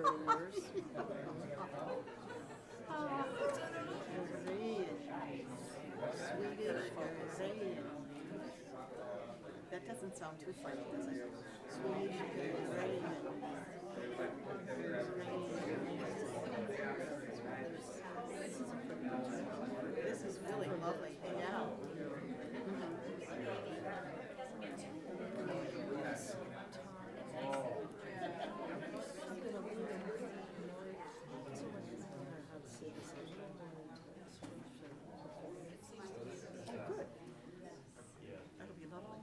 yours. Swedish Korean. That doesn't sound too funny, does it? Swedish Korean. This is really lovely. Yeah. Good. That'll be lovely.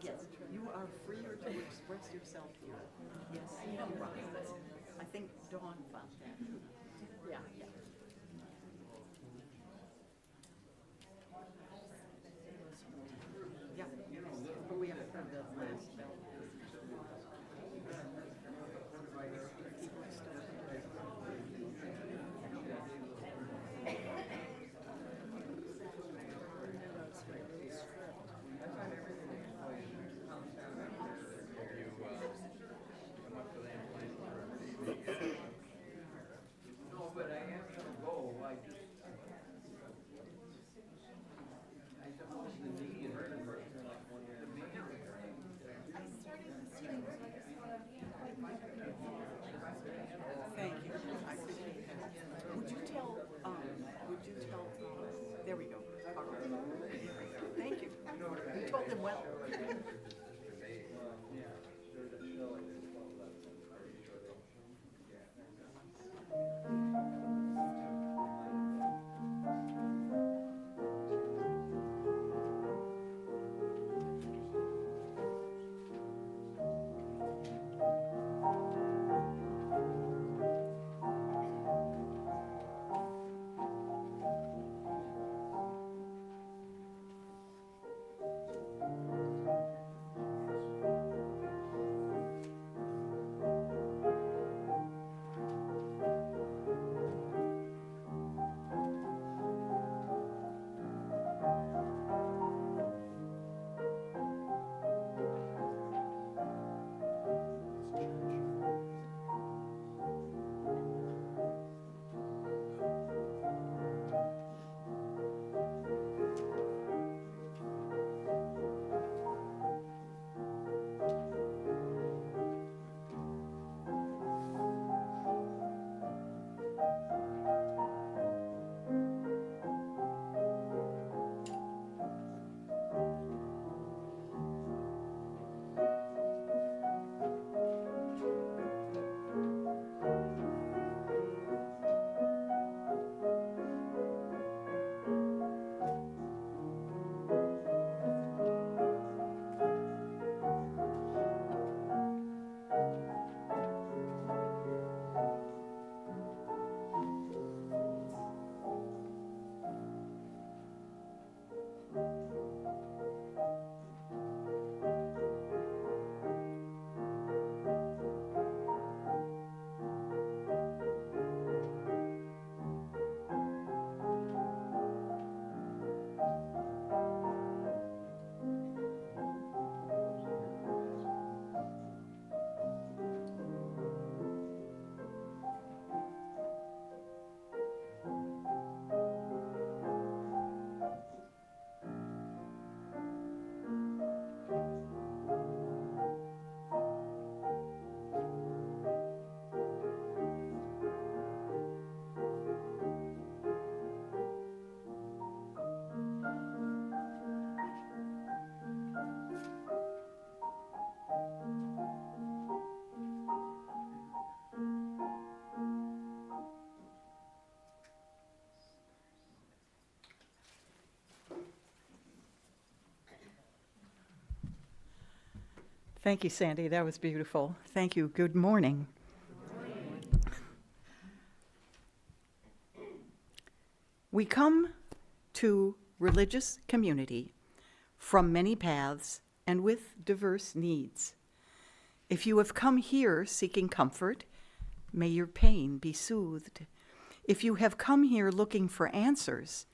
Yes, you are freer to express yourself here. Yes, you are. I think Dawn found that. Yeah, yeah. Yeah, but we haven't heard the last bell. No, but I am gonna go, I suppose the knee is the main Thank you. I appreciate that. Would you tell, there we go. All right. Thank you. You told them well. Thank you, Sandy. That was beautiful. Thank you. Good morning. We come to religious community from many paths and with diverse needs. If you have come here seeking comfort, may your pain be soothed. If you have come here looking for answers,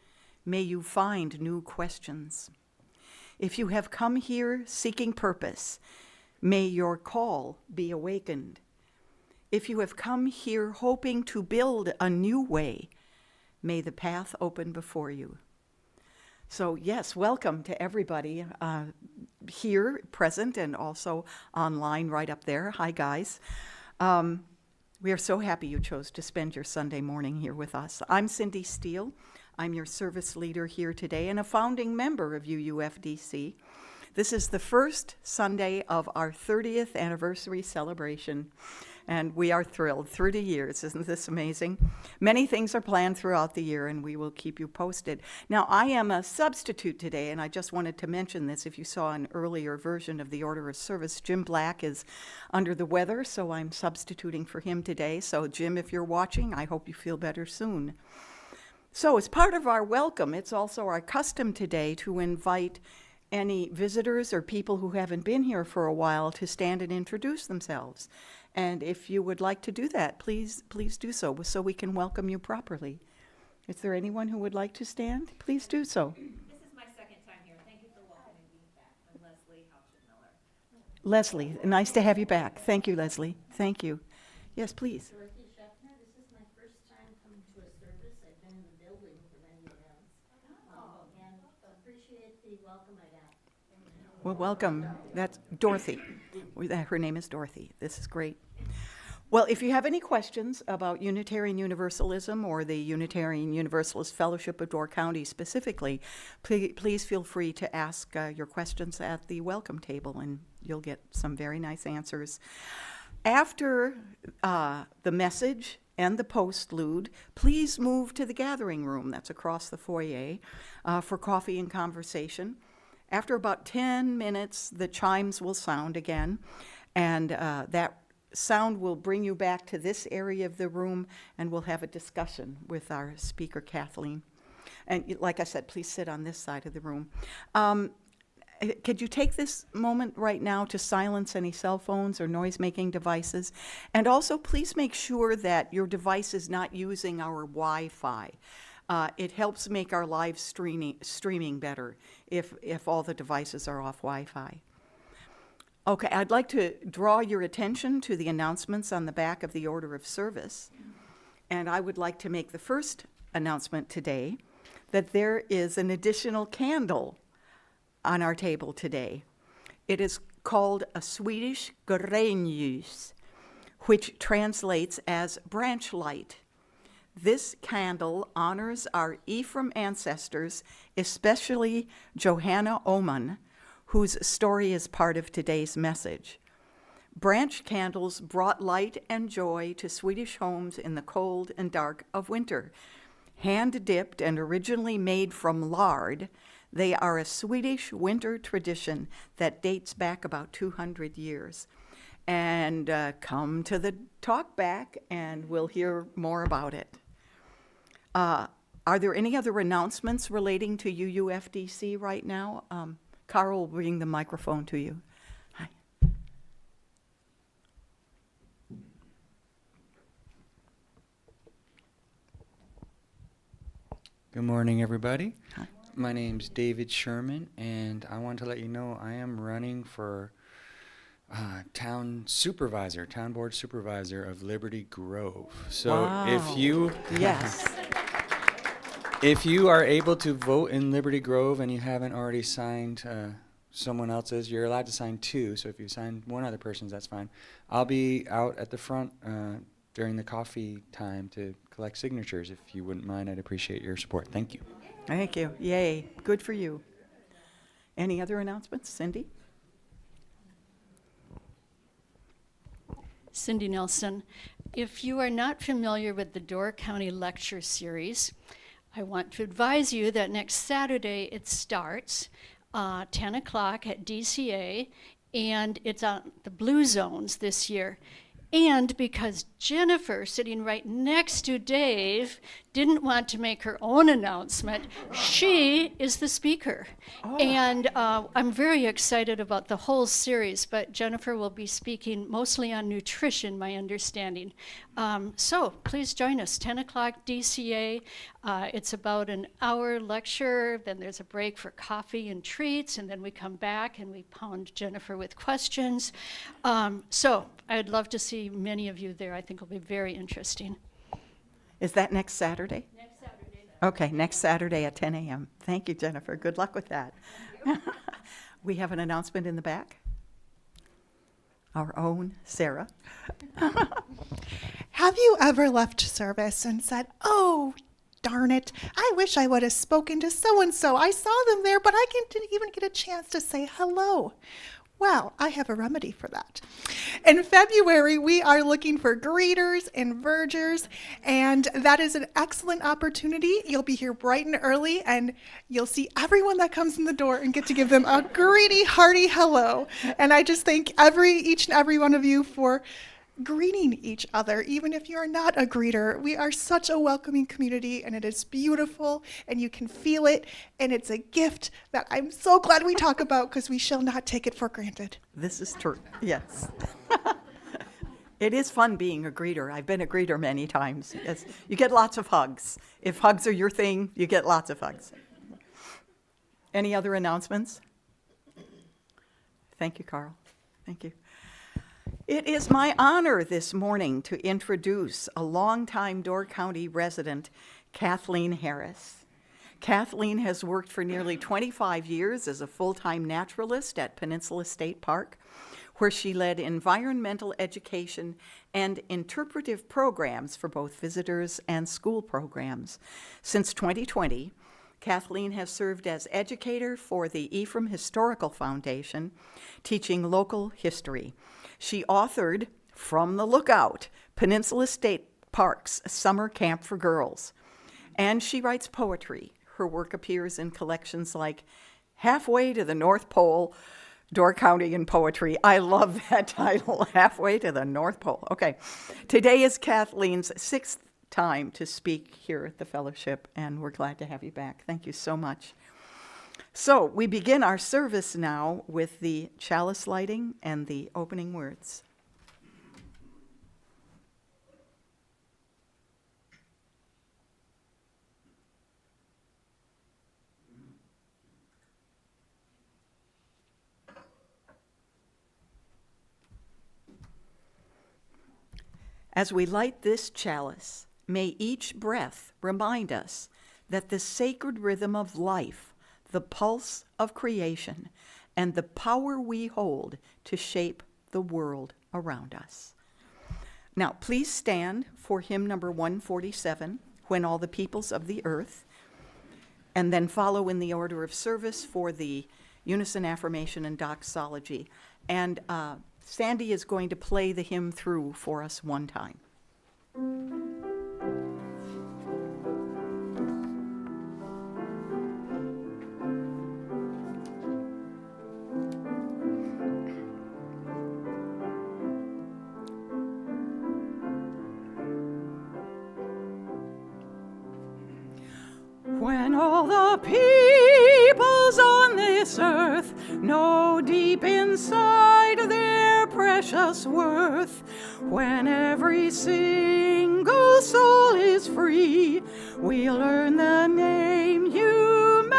may you find new questions. If you have come here seeking purpose, may your call be awakened. If you have come here hoping to build a new way, may the path open before you. So yes, welcome to everybody here present and also online right up there. Hi, guys. We are so happy you chose to spend your Sunday morning here with us. I'm Cindy Steele. I'm your service leader here today and a founding member of UUFDC. This is the first Sunday of our 30th anniversary celebration, and we are thrilled. 30 years, isn't this amazing? Many things are planned throughout the year, and we will keep you posted. Now, I am a substitute today, and I just wanted to mention this. If you saw an earlier version of the order of service, Jim Black is under the weather, so I'm substituting for him today. So, Jim, if you're watching, I hope you feel better soon. So, as part of our welcome, it's also our custom today to invite any visitors or people who haven't been here for a while to stand and introduce themselves. And if you would like to do that, please do so we can welcome you properly. Is there anyone who would like to stand? Please do so. This is my second time here. Thank you for welcoming me back. I'm Leslie Houchin-Miller. Leslie, nice to have you back. Thank you, Leslie. Thank you. Yes, please. Dorothy Scheffner, this is my first time coming to a service. I've been in the building for many events. And appreciate the welcome I got. Well, welcome. That's Dorothy. Her name is Dorothy. This is great. Well, if you have any questions about Unitarian Universalism or the Unitarian Universalist Fellowship of Door County specifically, please feel free to ask your questions at the welcome table, and you'll get some very nice answers. After the message and the postlude, please move to the gathering room that's across the foyer for coffee and conversation. After about 10 minutes, the chimes will sound again, and that sound will bring you back to this area of the room, and we'll have a discussion with our speaker, Kathleen. And like I said, please sit on this side of the room. Could you take this moment right now to silence any cell phones or noise-making devices? And also, please make sure that your device is not using our Wi-Fi. It helps make our live streaming better if all the devices are off Wi-Fi. Okay, I'd like to draw your attention to the announcements on the back of the order of service. And I would like to make the first announcement today that there is an additional candle on our table today. It is called a Swedish grenljus, which translates as branch light. This candle honors our Ephraim ancestors, especially Johanna Oman, whose story is part of today's message. Branch candles brought light and joy to Swedish homes in the cold and dark of winter. Hand-dipped and originally made from lard, they are a Swedish winter tradition that dates back about 200 years. And come to the talk back and we'll hear more about it. Are there any other announcements relating to UUFDC right now? Carl will bring the microphone to you. Hi. Good morning, everybody. Hi. My name's David Sherman, and I want to let you know I am running for town board supervisor of Liberty Grove. So Wow. if you Yes. if you are able to vote in Liberty Grove and you haven't already signed someone else's, you're allowed to sign two. So if you sign one other person's, that's fine. I'll be out at the front during the coffee time to collect signatures. If you wouldn't mind, I'd appreciate your support. Thank you. Thank you. Yay. Good for you. Any other announcements? Cindy? Cindy Nelson. If you are not familiar with the Door County Lecture Series, I want to advise you that next Saturday it starts 10 o'clock at DCA, and it's on the Blue Zones this year. And because Jennifer, sitting right next to Dave, didn't want to make her own announcement. She is the speaker. And I'm very excited about the whole series, but Jennifer will be speaking mostly on nutrition, my understanding. So please join us, 10 o'clock DCA. It's about an hour lecture, then there's a break for coffee and treats, and then we come back and we pound Jennifer with questions. So I'd love to see many of you there. I think it'll be very interesting. Is that next Saturday? Next Saturday. Okay, next Saturday at 10 a.m. Thank you, Jennifer. Good luck with that. We have an announcement in the back. Our own Sarah. Have you ever left service and said, oh, darn it, I wish I would have spoken to so-and-so. I saw them there, but I didn't even get a chance to say hello. Well, I have a remedy for that. In February, we are looking for greeters and vergers, and that is an excellent opportunity. You'll be here bright and early, and you'll see everyone that comes in the door and get to give them a greedy, hearty hello. And I just thank each and every one of you for greeting each other, even if you're not a greeter. We are such a welcoming community, and it is beautiful, and you can feel it, and it's a gift that I'm so glad we talk about, because we shall not take it for granted. This is true, yes. It is fun being a greeter. I've been a greeter many times. Yes. You get lots of hugs. If hugs are your thing, you get lots of hugs. Any other announcements? Thank you, Carl. Thank you. It is my honor this morning to introduce a longtime Door County resident, Kathleen Harris. Kathleen has worked for nearly 25 years as a full-time naturalist at Peninsula State Park, where she led environmental education and interpretive programs for both visitors and school programs. Since 2020, Kathleen has served as educator for the Ephraim Historical Foundation, teaching local history. She authored From the Lookout, Peninsula State Park's Summer Camp for Girls. And she writes poetry. Her work appears in collections like Halfway to the North Pole, Door County in Poetry. I love that title, Halfway to the North Pole. Okay, today is Kathleen's 6th time to speak here at the fellowship, and we're glad to have you back. Thank you so much. So we begin our service now with the chalice lighting and the opening words. As we light this chalice, may each breath remind us that the sacred rhythm of life, the pulse of creation, and the power we hold to shape the world around us. Now, please stand for hymn number 147, When All the Peoples of the Earth, and then follow in the order of service for the unison affirmation and doxology. And Sandy is going to play the hymn through for us one time. When all the peoples on this earth know deep inside their precious worth, when every single soul is free, we'll earn the name humanity.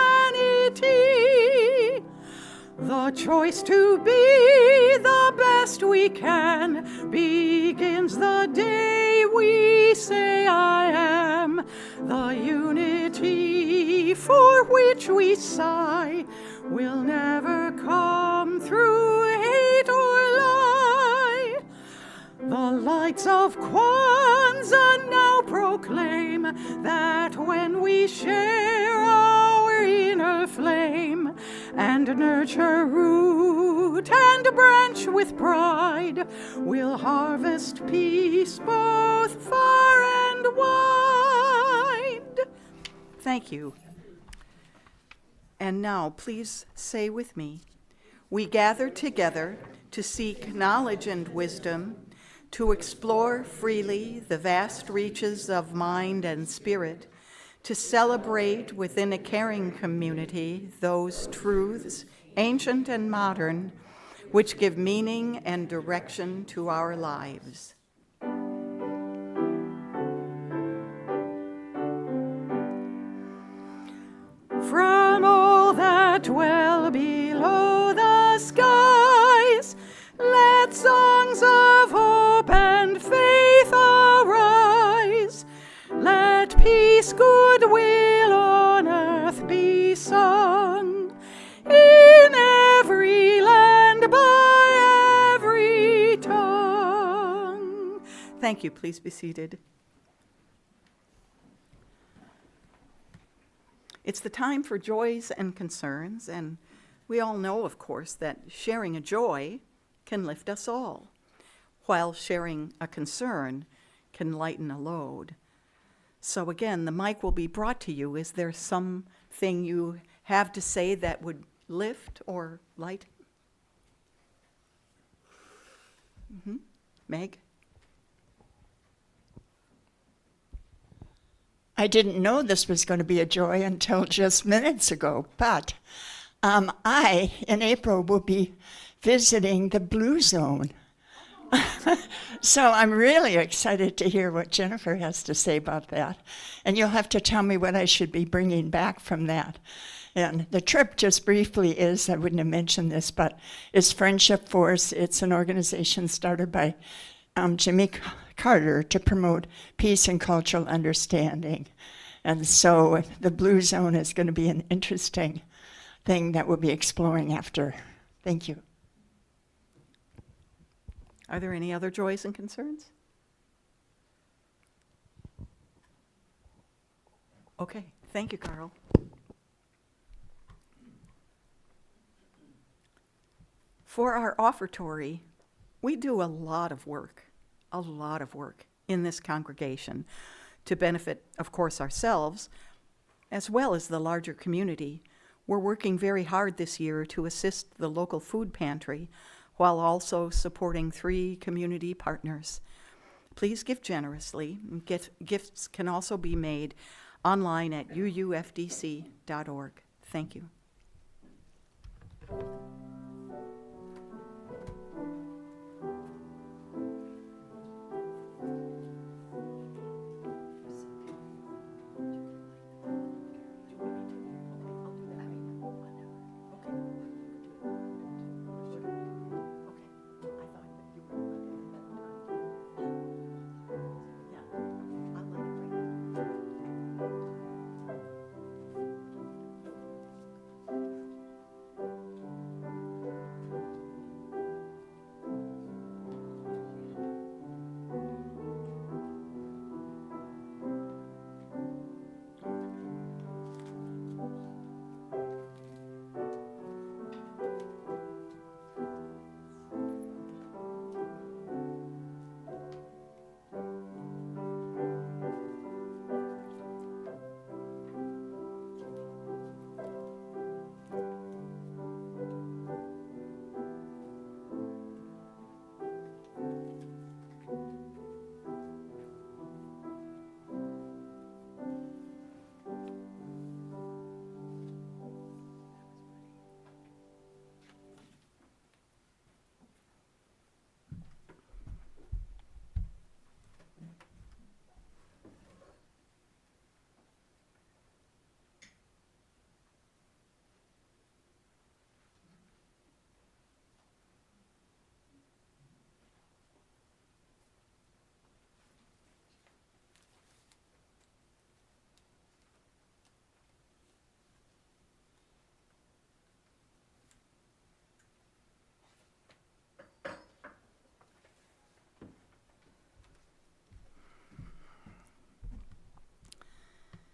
The choice to be the best we can begins the day we say I am. The unity for which we sigh will never come through hate or lie. The lights of Kwanzaa now proclaim that when we share our inner flame and nurture root and branch with pride, we'll harvest peace both far and wide. Thank you. And now, please say with me, we gather together to seek knowledge and wisdom, to explore freely the vast reaches of mind and spirit, to celebrate within a caring community those truths, ancient and modern, which give meaning and direction to our lives. From all that dwell below the skies, let songs of hope and faith arise. Let peace, goodwill on earth be sung, in every land, by every tongue. Thank you. Please be seated. It's the time for joys and concerns, and we all know, of course, that sharing a joy can lift us all, while sharing a concern can lighten a load. So again, the mic will be brought to you. Is there something you have to say that would lift or lighten? Meg? I didn't know this was going to be a joy until just minutes ago, but I, in April, will be visiting the Blue Zone. So I'm really excited to hear what Jennifer has to say about that. And you'll have to tell me what I should be bringing back from that. And the trip, just briefly, I wouldn't have mentioned this, but is Friendship Force. It's an organization started by Jimmy Carter to promote peace and cultural understanding. And so the Blue Zone is going to be an interesting thing that we'll be exploring after. Thank you. Are there any other joys and concerns? Okay, thank you, Carl. For our offertory, we do a lot of work in this congregation to benefit, of course, ourselves, as well as the larger community. We're working very hard this year to assist the local food pantry while also supporting 3 community partners. Please give generously. Gifts can also be made online at uufdc.org. Thank you.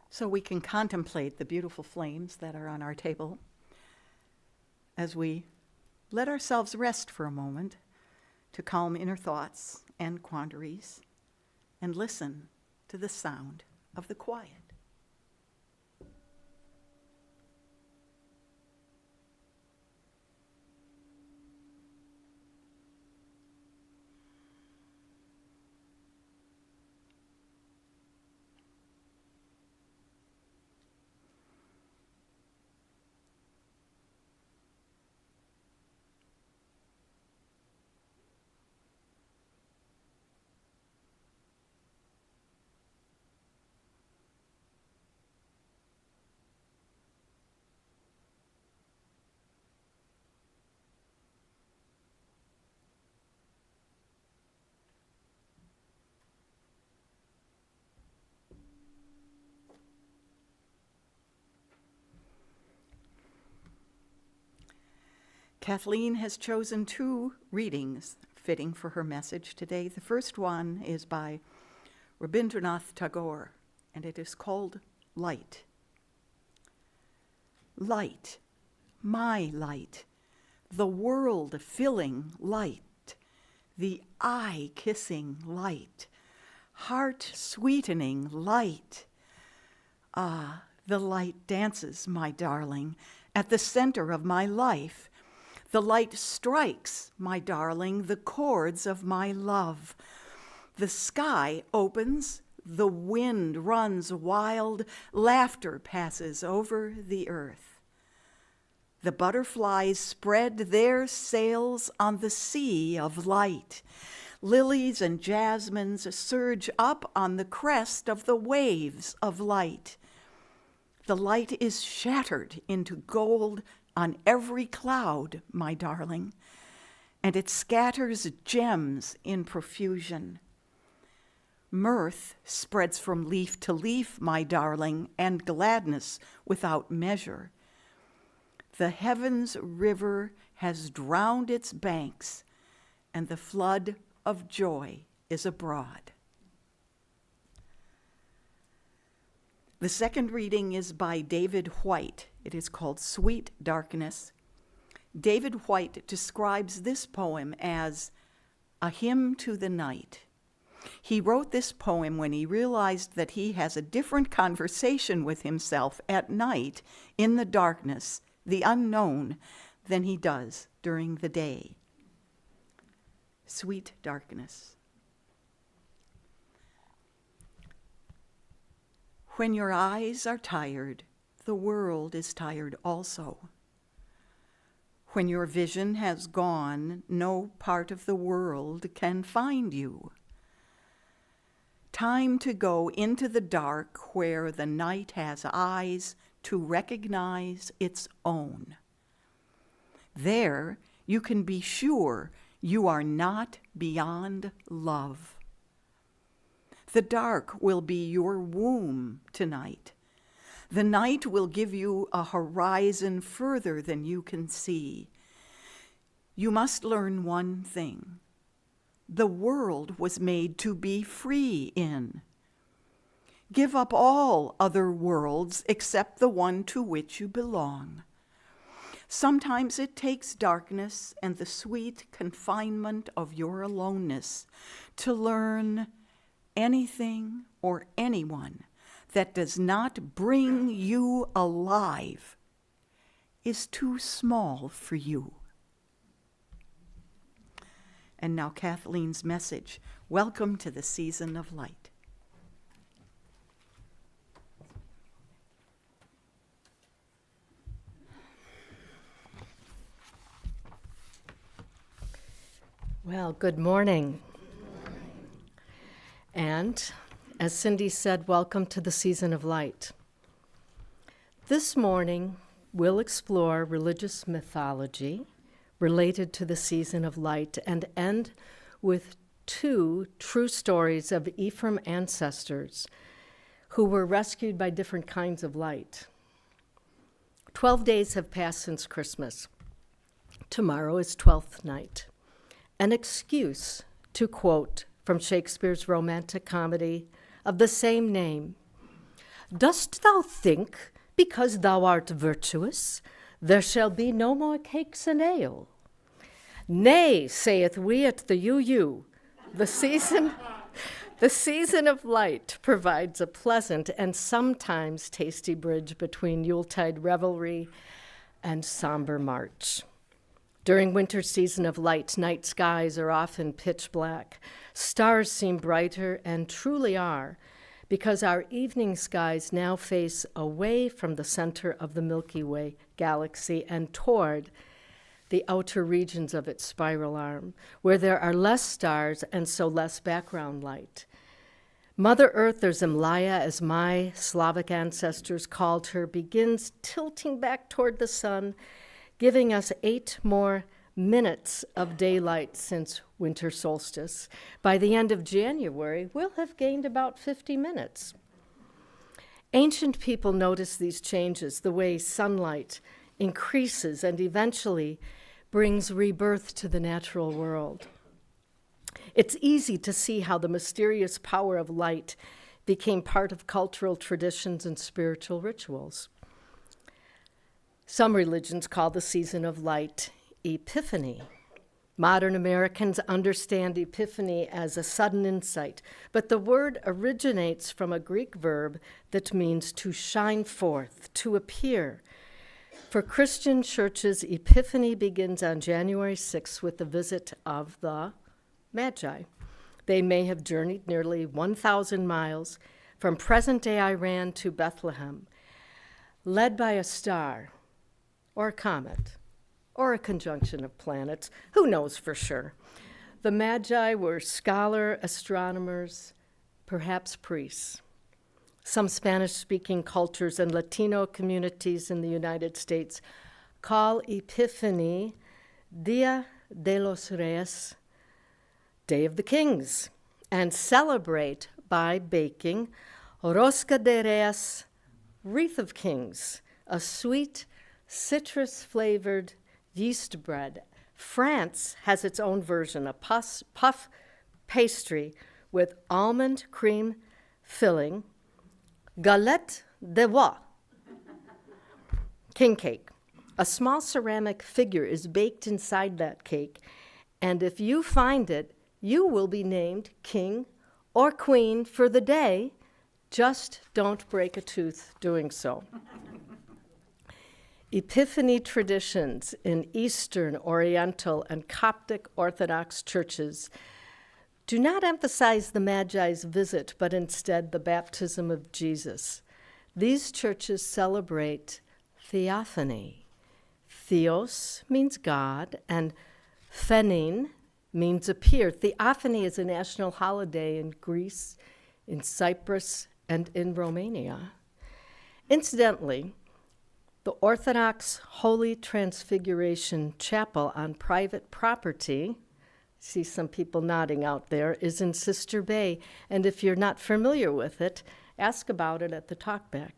So we can contemplate the beautiful flames that are on our table as we let ourselves rest for a moment to calm inner thoughts and quandaries and listen to the sound of the quiet. Kathleen has chosen 2 readings fitting for her message today. The first one is by Rabindranath Tagore, and it is called Light. Light, my light, the world-filling light, the eye-kissing light, heart-sweetening light. Ah, the light dances, my darling, at the center of my life. The light strikes, my darling, the chords of my love. The sky opens, the wind runs wild, laughter passes over the earth. The butterflies spread their sails on the sea of light. Lilies and jasmines surge up on the crest of the waves of light. The light is shattered into gold on every cloud, my darling, and it scatters gems in profusion. Mirth spreads from leaf to leaf, my darling, and gladness without measure. The heavens' river has drowned its banks, and the flood of joy is abroad. The second reading is by David Whyte. It is called Sweet Darkness. David Whyte describes this poem as a hymn to the night. He wrote this poem when he realized that he has a different conversation with himself at night in the darkness, the unknown, than he does during the day. Sweet Darkness. When your eyes are tired, the world is tired also. When your vision has gone, no part of the world can find you. Time to go into the dark where the night has eyes to recognize its own. There you can be sure you are not beyond love. The dark will be your womb tonight. The night will give you a horizon further than you can see. You must learn one thing. The world was made to be free in. Give up all other worlds except the one to which you belong. Sometimes it takes darkness and the sweet confinement of your aloneness to learn anything or anyone that does not bring you alive is too small for you. And now Kathleen's message. Welcome to the season of light. Well, good morning. And as Cindy said, welcome to the season of light. This morning, we'll explore religious mythology related to the season of light and end with 2 true stories of Ephraim ancestors who were rescued by different kinds of light. 12 days have passed since Christmas. Tomorrow is 12th night. An excuse to quote from Shakespeare's romantic comedy of the same name. Dost thou think, because thou art virtuous, there shall be no more cakes and ale? Nay, saith we at the UU, the season of light provides a pleasant and sometimes tasty bridge between Yuletide revelry and somber March. During winter season of light, night skies are often pitch black. Stars seem brighter and truly are, because our evening skies now face away from the center of the Milky Way galaxy and toward the outer regions of its spiral arm, where there are less stars and so less background light. Mother Earth, or Zemlya, as my Slavic ancestors called her, begins tilting back toward the sun, giving us 8 more minutes of daylight since winter solstice. By the end of January, we'll have gained about 50 minutes. Ancient people noticed these changes, the way sunlight increases and eventually brings rebirth to the natural world. It's easy to see how the mysterious power of light became part of cultural traditions and spiritual rituals. Some religions call the season of light Epiphany. Modern Americans understand Epiphany as a sudden insight, but the word originates from a Greek verb that means to shine forth, to appear. For Christian churches, Epiphany begins on January 6th with the visit of the Magi. They may have journeyed nearly 1,000 miles from present-day Iran to Bethlehem, led by a star or a comet or a conjunction of planets. Who knows for sure? The Magi were scholar astronomers, perhaps priests. Some Spanish-speaking cultures and Latino communities in the United States call Epiphany Dia de los Reyes, Day of the Kings, and celebrate by baking Rosca de Reyes, Wreath of Kings, a sweet, citrus-flavored yeast bread. France has its own version, a puff pastry with almond cream filling, galette de roi, king cake. A small ceramic figure is baked inside that cake, and if you find it, you will be named king or queen for the day. Just don't break a tooth doing so. Epiphany traditions in Eastern, Oriental, and Coptic Orthodox churches do not emphasize the Magi's visit, but instead the baptism of Jesus. These churches celebrate theophany. Theos means God, and phenein means appear. Theophany is a national holiday in Greece, in Cyprus, and in Romania. Incidentally, the Orthodox Holy Transfiguration Chapel on private property, see some people nodding out there, is in Sister Bay, and if you're not familiar with it, ask about it at the talkback.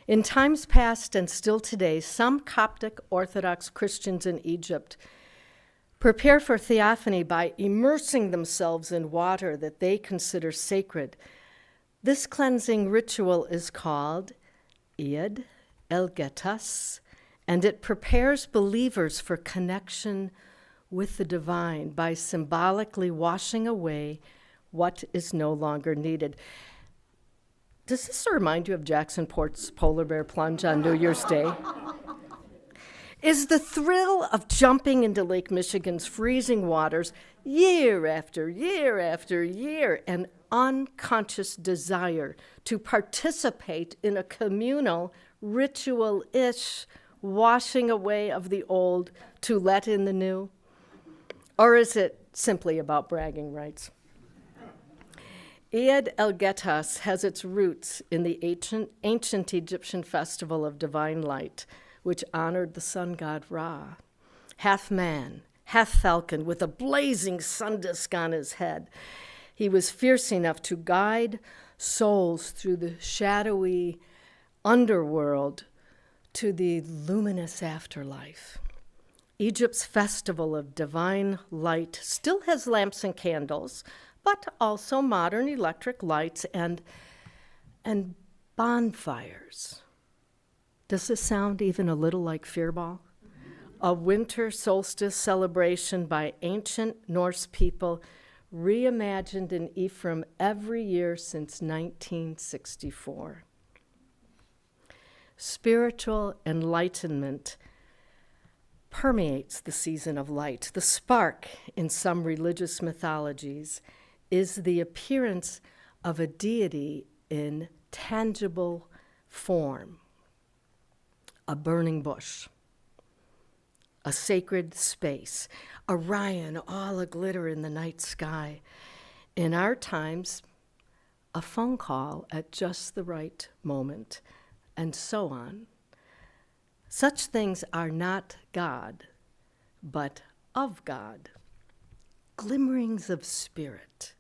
In times past and still today, some Coptic Orthodox Christians in Egypt prepare for theophany by immersing themselves in water that they consider sacred. This cleansing ritual is called Eid el-Getas, and it prepares believers for connection with the divine by symbolically washing away what is no longer needed. Does this remind you of Jackson Port's polar bear plunge on New Year's Day? Is the thrill of jumping into Lake Michigan's freezing waters year after year after year an unconscious desire to participate in a communal, ritual-ish washing away of the old to let in the new? Or is it simply about bragging rights? Eid el-Getas has its roots in the ancient Egyptian festival of divine light, which honored the sun god Ra, half man, half falcon, with a blazing sun disk on his head. He was fierce enough to guide souls through the shadowy underworld to the luminous afterlife. Egypt's festival of divine light still has lamps and candles, but also modern electric lights and bonfires. Does this sound even a little like Fairball? A winter solstice celebration by ancient Norse people, reimagined in Ephraim every year since 1964. Spiritual enlightenment permeates the season of light. The spark in some religious mythologies is the appearance of a deity in tangible form. A burning bush, a sacred space, Orion all aglitter in the night sky. In our times, a phone call at just the right moment, and so on. Such things are not God, but of God, glimmerings of spirit.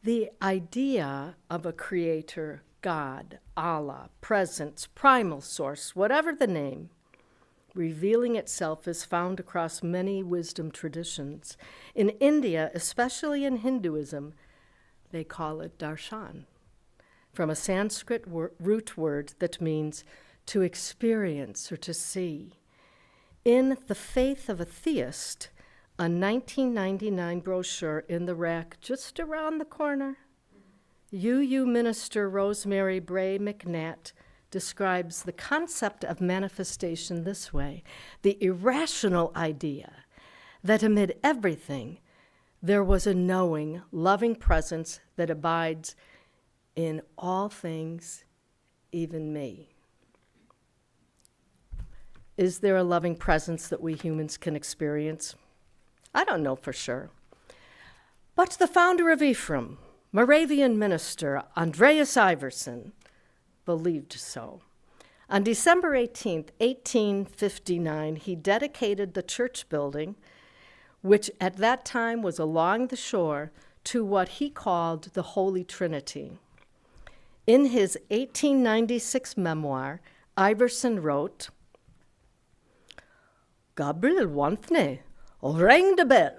The idea of a creator, God, Allah, presence, primal source, whatever the name, revealing itself is found across many wisdom traditions. In India, especially in Hinduism, they call it darshan, from a Sanskrit root word that means to experience or to see. In The Faith of a Theist, a 1999 brochure in the rack just around the corner, UU minister Rosemary Bray McNatt describes the concept of manifestation this way: the irrational idea that amid everything there was a knowing, loving presence that abides in all things, even me. Is there a loving presence that we humans can experience? I don't know for sure. But the founder of Ephraim, Moravian minister Andreas Iverson, believed so. On December 18th, 1859, he dedicated the church building, which at that time was along the shore, to what he called the Holy Trinity. In his 1896 memoir, Iverson wrote, "Gabriel Wanthne rang the bell,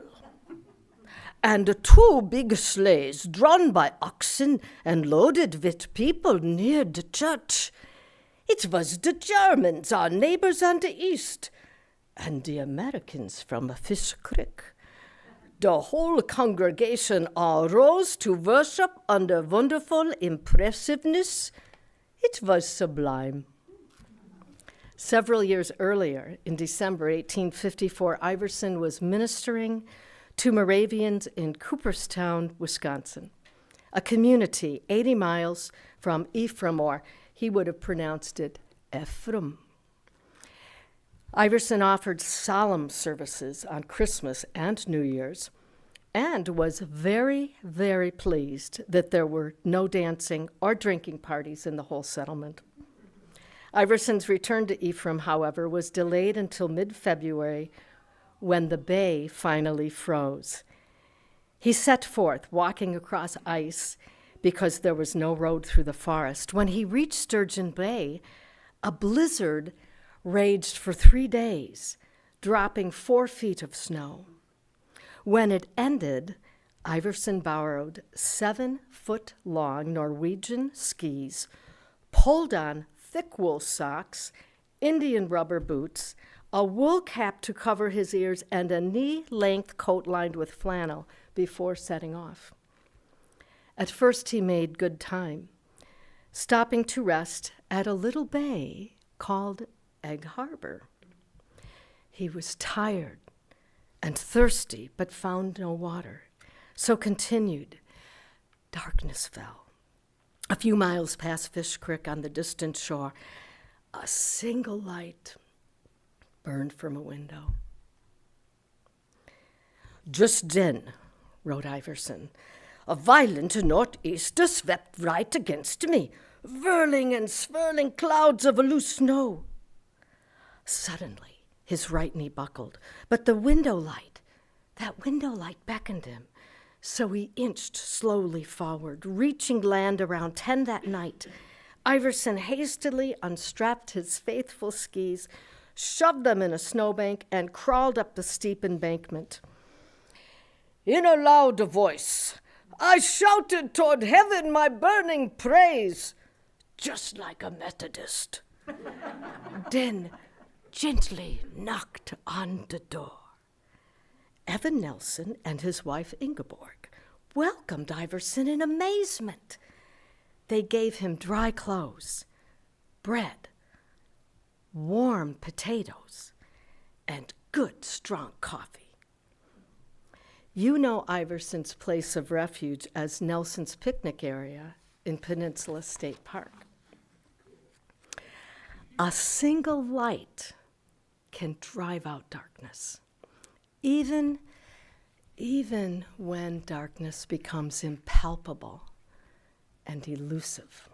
and the two big sleighs drawn by oxen and loaded with people neared the church. It was the Germans, our neighbors on the east, and the Americans from Fish Creek. The whole congregation all rose to worship under wonderful impressiveness. It was sublime." Several years earlier, in December 1854, Iverson was ministering to Moravians in Cooperstown, Wisconsin, a community 80 miles from Ephraim, or he would have pronounced it Ephraim. Iverson offered solemn services on Christmas and New Year's and was very, very pleased that there were no dancing or drinking parties in the whole settlement. Iverson's return to Ephraim, however, was delayed until mid-February when the bay finally froze. He set forth, walking across ice because there was no road through the forest. When he reached Sturgeon Bay, a blizzard raged for 3 days, dropping 4 feet of snow. When it ended, Iverson borrowed 7-foot-long Norwegian skis, pulled on thick wool socks, Indian rubber boots, a wool cap to cover his ears, and a knee-length coat lined with flannel before setting off. At first he made good time, stopping to rest at a little bay called Egg Harbor. He was tired and thirsty, but found no water, so continued. Darkness fell. A few miles past Fish Creek on the distant shore, a single light burned from a window. "Just then," wrote Iverson, "a violent northeaster swept right against me, whirling and swirling clouds of loose snow. Suddenly, his right knee buckled, but that window light beckoned him. So he inched slowly forward, reaching land around 10 that night. Iverson hastily unstrapped his faithful skis, shoved them in a snowbank, and crawled up the steep embankment. In a loud voice, I shouted toward heaven my burning praise, just like a Methodist. Then gently knocked on the door. Evan Nelson and his wife Ingeborg welcomed Iverson in amazement. They gave him dry clothes, bread, warm potatoes, and good strong coffee. You know Iverson's place of refuge as Nelson's picnic area in Peninsula State Park. A single light can drive out darkness, even when darkness becomes impalpable and elusive.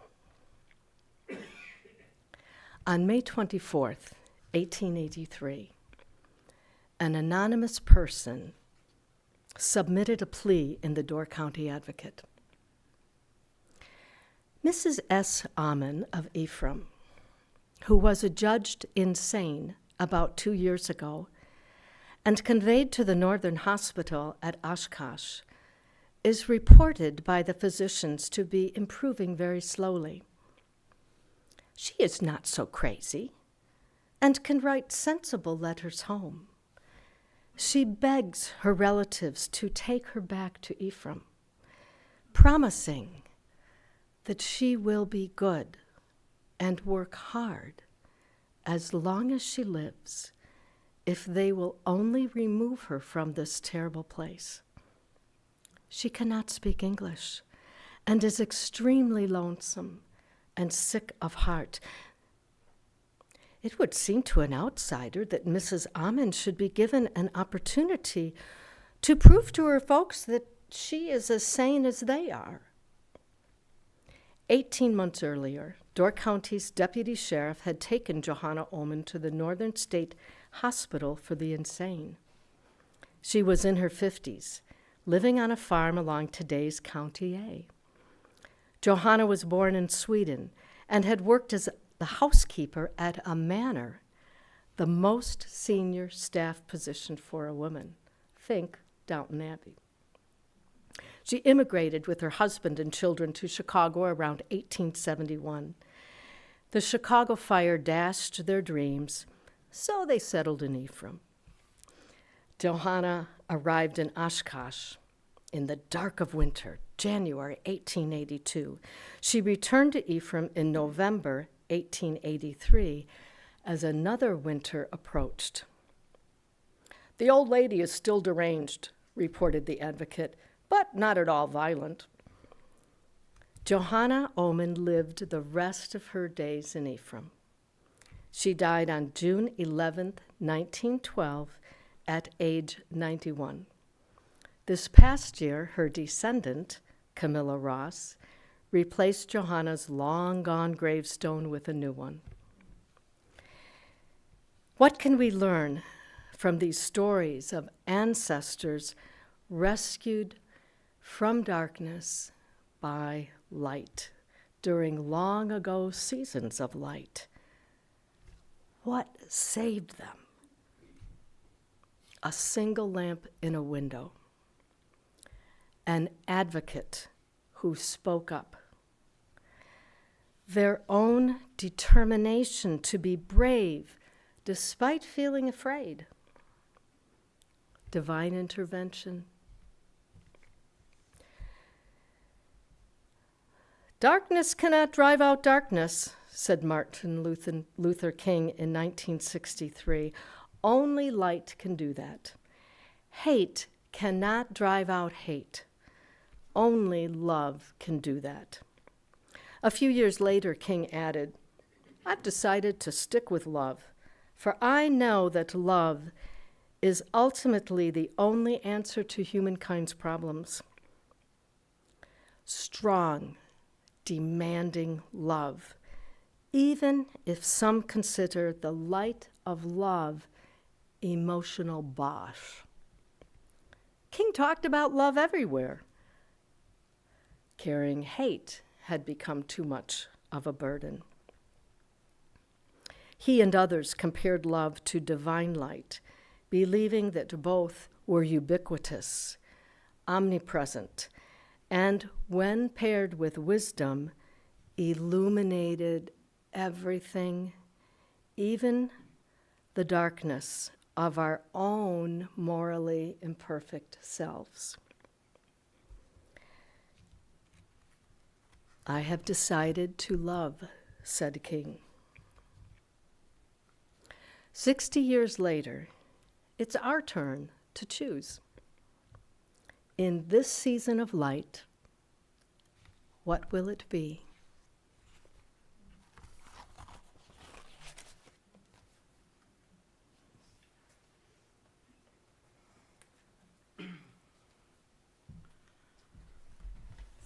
On May 24th, 1883, an anonymous person submitted a plea in the Door County Advocate. Mrs. S. Ammon of Ephraim, who was adjudged insane about 2 years ago and conveyed to the Northern Hospital at Oshkosh, is reported by the physicians to be improving very slowly. She is not so crazy and can write sensible letters home. She begs her relatives to take her back to Ephraim, promising that she will be good and work hard as long as she lives if they will only remove her from this terrible place. She cannot speak English and is extremely lonesome and sick of heart. It would seem to an outsider that Mrs. Ammon should be given an opportunity to prove to her folks that she is as sane as they are. 18 months earlier, Door County's deputy sheriff had taken Johanna Ullman to the Northern State Hospital for the Insane. She was in her 50s, living on a farm along today's County A. Johanna was born in Sweden and had worked as the housekeeper at a manor, the most senior staff position for a woman. Think Downton Abbey. She immigrated with her husband and children to Chicago around 1871. The Chicago fire dashed their dreams, so they settled in Ephraim. Johanna arrived in Oshkosh in the dark of winter, January 1882. She returned to Ephraim in November 1883 as another winter approached. "The old lady is still deranged," reported the advocate, "but not at all violent." Johanna Ullman lived the rest of her days in Ephraim. She died on June 11, 1912, at age 91. This past year, her descendant, Camilla Ross, replaced Johanna's long-gone gravestone with a new one. What can we learn from these stories of ancestors rescued from darkness by light during long ago seasons of light? What saved them? A single lamp in a window, an advocate who spoke up, their own determination to be brave despite feeling afraid, divine intervention. "Darkness cannot drive out darkness," said Martin Luther King in 1963. "Only light can do that. Hate cannot drive out hate. Only love can do that." A few years later, King added, "I've decided to stick with love, for I know that love is ultimately the only answer to humankind's problems." Strong, demanding love, even if some consider the light of love emotional bosh. King talked about love everywhere. Carrying hate had become too much of a burden. He and others compared love to divine light, believing that both were ubiquitous, omnipresent, and when paired with wisdom, illuminated everything, even the darkness of our own morally imperfect selves. "I have decided to love," said King. 60 years later, it's our turn to choose. In this season of light, what will it be?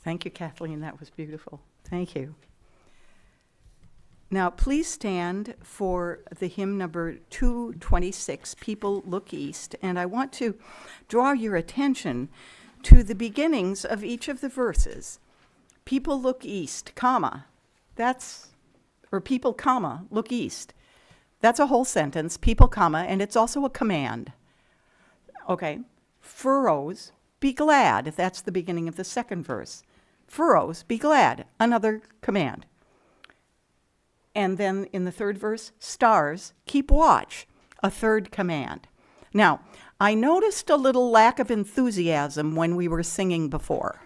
Thank you, Kathleen. That was beautiful. Thank you. Now, please stand for the hymn number 226, People Look East. And I want to draw your attention to the beginnings of each of the verses. People look east, comma. Or people, comma, look east. That's a whole sentence, people, comma, and it's also a command. Okay. Furrows, be glad. That's the beginning of the second verse. Furrows, be glad. Another command. And then in the third verse, stars, keep watch. A third command. Now, I noticed a little lack of enthusiasm when we were singing before.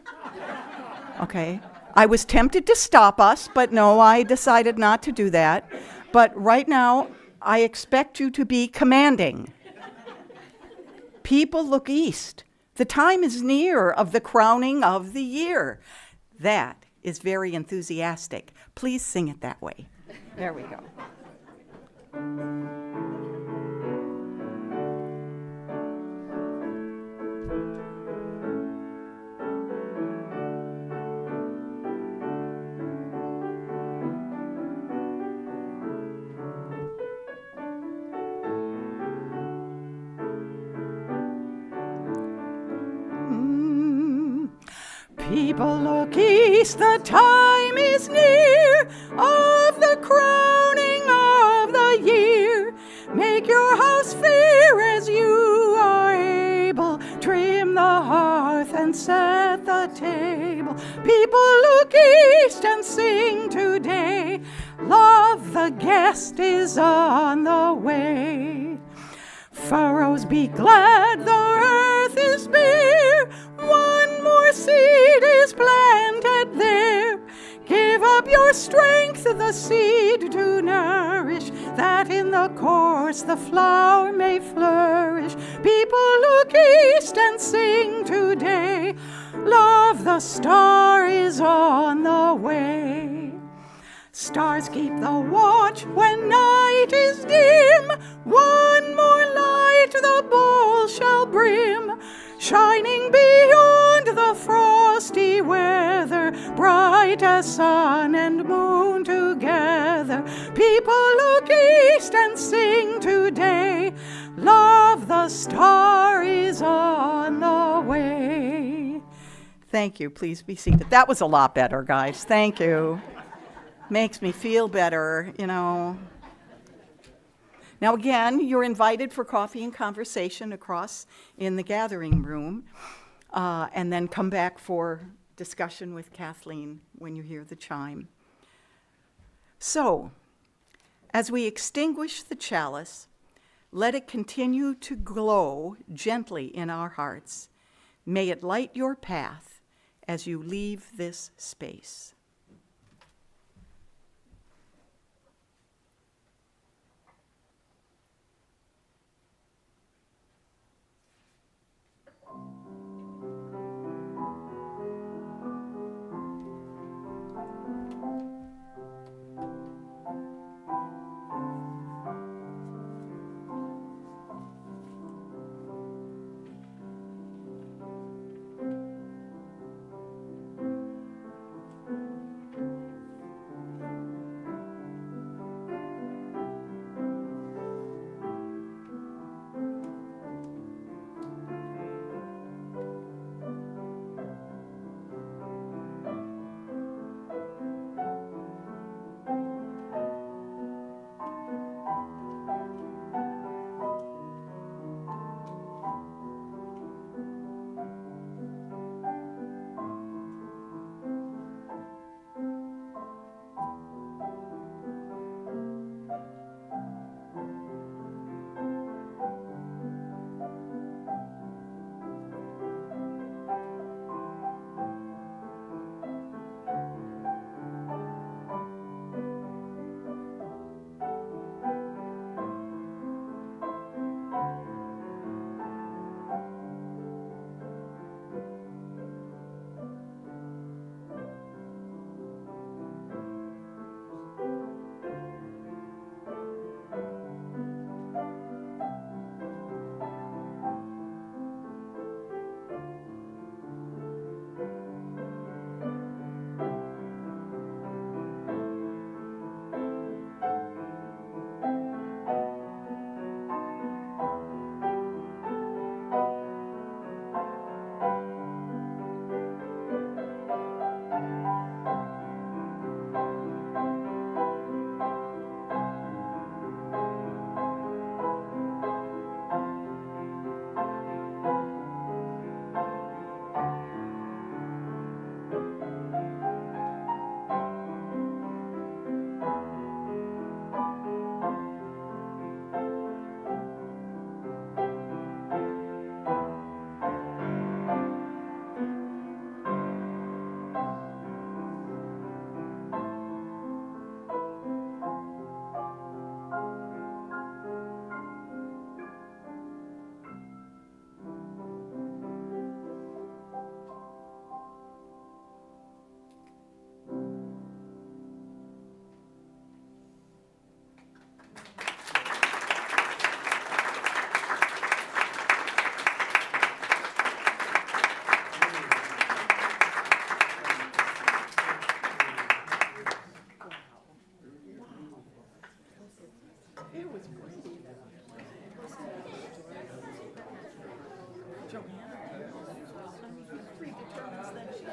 Okay? I was tempted to stop us, but no, I decided not to do that. But right now, I expect you to be commanding. People, look east. The time is near of the crowning of the year. That is very enthusiastic. Please sing it that way. There we go. People, look east, the time is near of the crowning of the year. Make your house fair as you are able. Trim the hearth and set the table. People, look east and sing today. Love, the guest is on the way. Furrows, be glad, the earth is bare. One more seed is planted there. Give up your strength, the seed to nourish, that in the course the flower may flourish. People, look east and sing today. Love, the star is on the way. Stars, keep the watch when night is dim. One more light the bowl shall brim, shining beyond the frosty weather, bright as sun and moon together. People, look east and sing today. Love, the star is on the way. Thank you. Please be seated. That was a lot better, guys. Thank you. Makes me feel better, you know. Now again, you're invited for coffee and conversation across in the gathering room, and then come back for discussion with Kathleen when you hear the chime. So, as we extinguish the chalice, let it continue to glow gently in our hearts. May it light your path as you leave this space.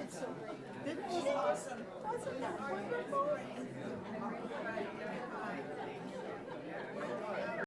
Wasn't that wonderful?